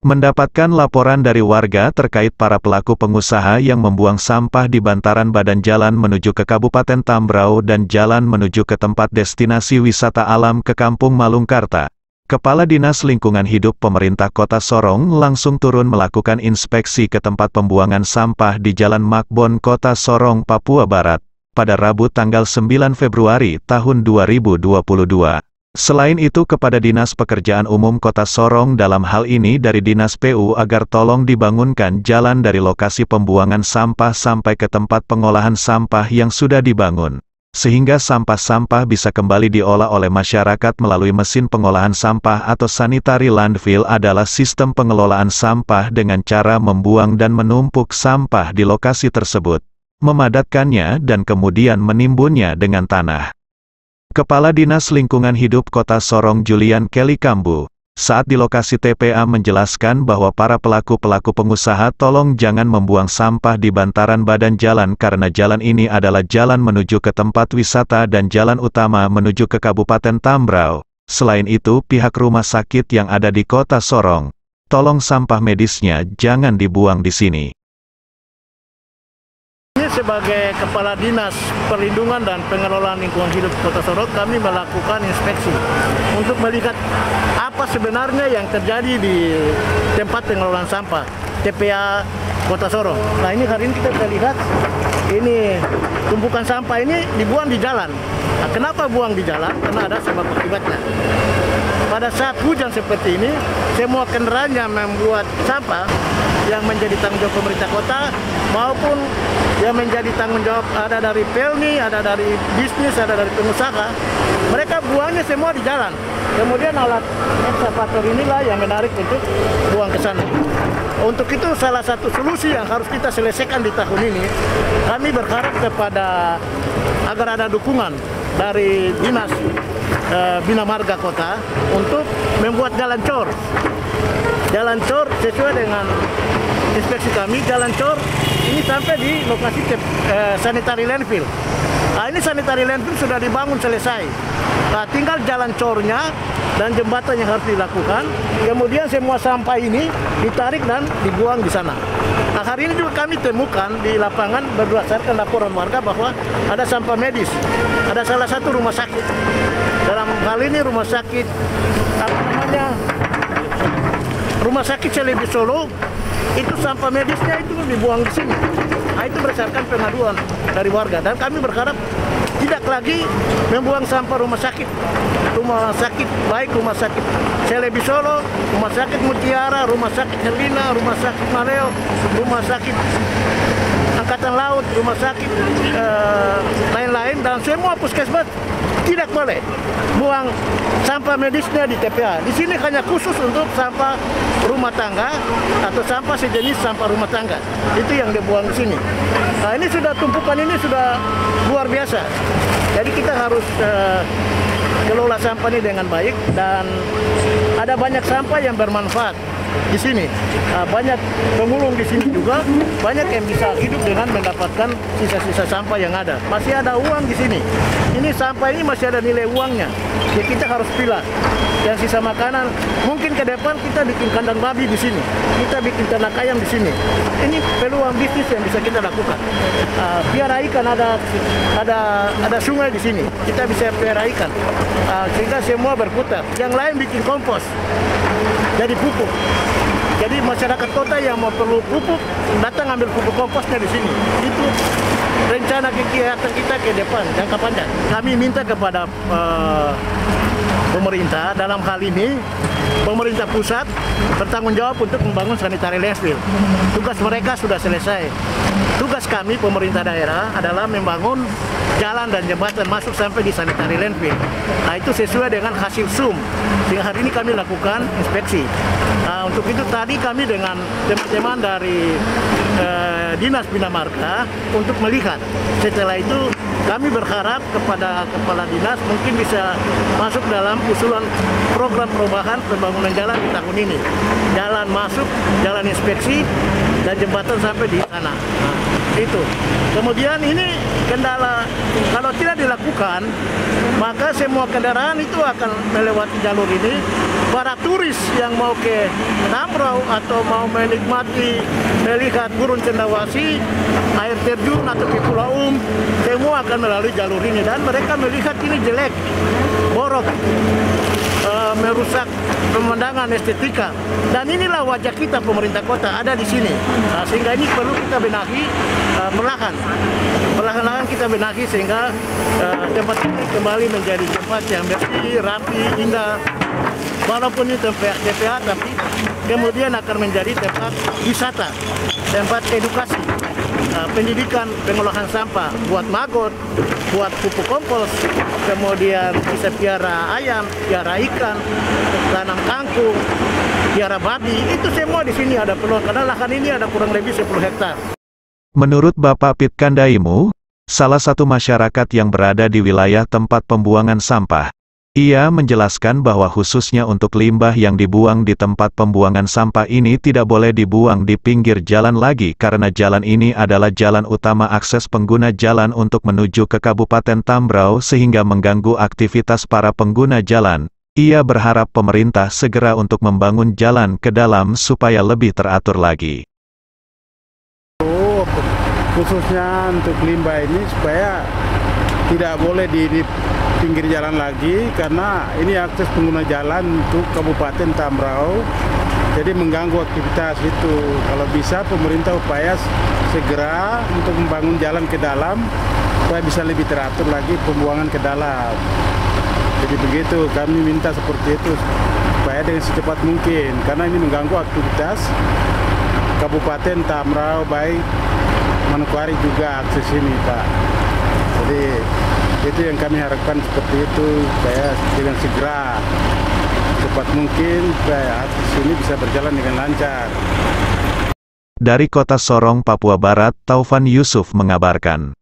Mendapatkan laporan dari warga terkait para pelaku pengusaha yang membuang sampah di bantaran badan jalan menuju ke Kabupaten Tambrau dan jalan menuju ke tempat destinasi wisata alam ke Kampung Malungkarta, Kepala Dinas Lingkungan Hidup Pemerintah Kota Sorong langsung turun melakukan inspeksi ke tempat pembuangan sampah di Jalan Makbon Kota Sorong, Papua Barat, pada Rabu tanggal 9 Februari tahun 2022. Selain itu kepada Dinas Pekerjaan Umum Kota Sorong dalam hal ini dari Dinas PU agar tolong dibangunkan jalan dari lokasi pembuangan sampah sampai ke tempat pengolahan sampah yang sudah dibangun, sehingga sampah-sampah bisa kembali diolah oleh masyarakat melalui mesin pengolahan sampah atau sanitary landfill adalah sistem pengelolaan sampah dengan cara membuang dan menumpuk sampah di lokasi tersebut, memadatkannya dan kemudian menimbunnya dengan tanah. Kepala Dinas Lingkungan Hidup Kota Sorong Julian Kelly Kambu, saat di lokasi TPA menjelaskan bahwa para pelaku-pelaku pengusaha tolong jangan membuang sampah di bantaran badan jalan karena jalan ini adalah jalan menuju ke tempat wisata dan jalan utama menuju ke Kabupaten Tambrau. Selain itu pihak rumah sakit yang ada di Kota Sorong, tolong sampah medisnya jangan dibuang di sini. Sebagai Kepala Dinas Perlindungan dan Pengelolaan Lingkungan Hidup Kota Sorong, kami melakukan inspeksi untuk melihat apa sebenarnya yang terjadi di tempat pengelolaan sampah TPA Kota Sorong. Nah ini hari ini kita bisa lihat, ini tumpukan sampah ini dibuang di jalan. Nah, kenapa buang di jalan? Karena ada sebab akibatnya. Pada saat hujan seperti ini, semua kendaraan yang membuat sampah yang menjadi tanggung jawab pemerintah kota maupun yang menjadi tanggung jawab ada dari Pelni, ada dari bisnis, ada dari pengusaha, mereka buangnya semua di jalan. Kemudian alat ekskavator inilah yang menarik untuk buang ke sana. Untuk itu salah satu solusi yang harus kita selesaikan di tahun ini, kami berharap kepada agar ada dukungan dari Dinas Bina Marga Kota untuk membuat jalan cor. Jalan cor sesuai dengan inspeksi kami, jalan cor ini sampai di lokasi sanitary landfill. Nah, ini sanitary landfill sudah dibangun selesai. Nah, tinggal jalan cornya dan jembatan yang harus dilakukan. Kemudian semua sampah ini ditarik dan dibuang di sana. Nah, hari ini juga kami temukan di lapangan berdasarkan laporan warga bahwa ada sampah medis. Ada salah satu rumah sakit. Dalam hal ini rumah sakit Rumah Sakit Celebi Solo, itu sampah medisnya itu dibuang di sini. Nah, itu berdasarkan pengaduan dari warga dan kami berharap tidak lagi membuang sampah rumah sakit baik rumah sakit Celebi Solo, rumah sakit Mutiara, rumah sakit Herlina, rumah sakit Maleo, rumah sakit Angkatan Laut, rumah sakit lain-lain dan semua puskesmas tidak boleh buang sampah medisnya di TPA. Di sini hanya khusus untuk sampah rumah tangga atau sampah sejenis sampah rumah tangga. Itu yang dibuang di sini. Nah, ini sudah tumpukan ini sudah luar biasa. Jadi kita harus kelola sampah ini dengan baik dan ada banyak sampah yang bermanfaat di sini. Banyak pemulung di sini juga, banyak yang bisa hidup dengan mendapatkan sisa-sisa sampah yang ada. Masih ada uang di sini. Ini sampah ini masih ada nilai uangnya. Ya kita harus pilah. Yang sisa makanan, mungkin ke depan kita bikin kandang babi di sini. Kita bikin ternak ayam di sini. Ini peluang bisnis yang bisa kita lakukan. Piara ikan ada sungai di sini. Kita bisa piara ikan. Sehingga semua berputar. Yang lain bikin kompos. Jadi pupuk. Jadi masyarakat kota yang mau perlu pupuk datang ambil pupuk komposnya di sini. Itu rencana kegiatan kita ke depan jangka panjang. Kami minta kepada pemerintah dalam hal ini pemerintah pusat bertanggung jawab untuk membangun sanitary landfill. Tugas mereka sudah selesai. Tugas kami pemerintah daerah adalah membangun jalan dan jembatan masuk sampai di sanitary landfill. Nah itu sesuai dengan hasil SUM. Sehingga hari ini kami lakukan inspeksi. Nah, untuk itu tadi kami dengan teman-teman dari Dinas Bina Marga untuk melihat. Setelah itu kami berharap kepada Kepala Dinas mungkin bisa masuk dalam usulan program perubahan pembangunan jalan di tahun ini. Jalan masuk, jalan inspeksi, dan jembatan sampai di sana. Nah, itu. Kemudian ini kendala, kalau tidak dilakukan, maka semua kendaraan itu akan melewati jalur ini para turis yang mau ke Tambrau atau mau melihat Gurun Cendrawasih, air terjun atau ke Pulau semua akan melalui jalur ini, dan mereka melihat ini jelek, borok, merusak pemandangan estetika. Dan inilah wajah kita pemerintah kota ada di sini. Sehingga ini perlu kita benahi perlahan-lahan kita benahi sehingga tempat ini kembali menjadi tempat yang bersih, rapi, indah. Walaupun ini tempat TPA, tapi kemudian akan menjadi tempat wisata, tempat edukasi, pendidikan pengolahan sampah, buat magot, buat pupuk kompos, kemudian bisa piara ayam, piara ikan, tanam kangkung, piara babi, itu semua di sini ada peluang, karena lahan ini ada kurang lebih 10 hektar. Menurut Bapak Pit Kandaimu, salah satu masyarakat yang berada di wilayah tempat pembuangan sampah, ia menjelaskan bahwa khususnya untuk limbah yang dibuang di tempat pembuangan sampah ini tidak boleh dibuang di pinggir jalan lagi karena jalan ini adalah jalan utama akses pengguna jalan untuk menuju ke Kabupaten Tambrau sehingga mengganggu aktivitas para pengguna jalan. Ia berharap pemerintah segera untuk membangun jalan ke dalam supaya lebih teratur lagi. Khususnya untuk limbah ini supaya tidak boleh di pinggir jalan lagi karena ini akses pengguna jalan untuk Kabupaten Tambrau, jadi mengganggu aktivitas itu. Kalau bisa pemerintah upaya segera untuk membangun jalan ke dalam supaya bisa lebih teratur lagi pembuangan ke dalam. Jadi begitu, kami minta seperti itu supaya dengan secepat mungkin karena ini mengganggu aktivitas Kabupaten Tambrau, baik Manokwari juga akses ini, Pak. Jadi itu yang kami harapkan seperti itu, supaya dengan segera cepat mungkin supaya akses ini bisa berjalan dengan lancar. Dari Kota Sorong, Papua Barat, Taufan Yusuf mengabarkan.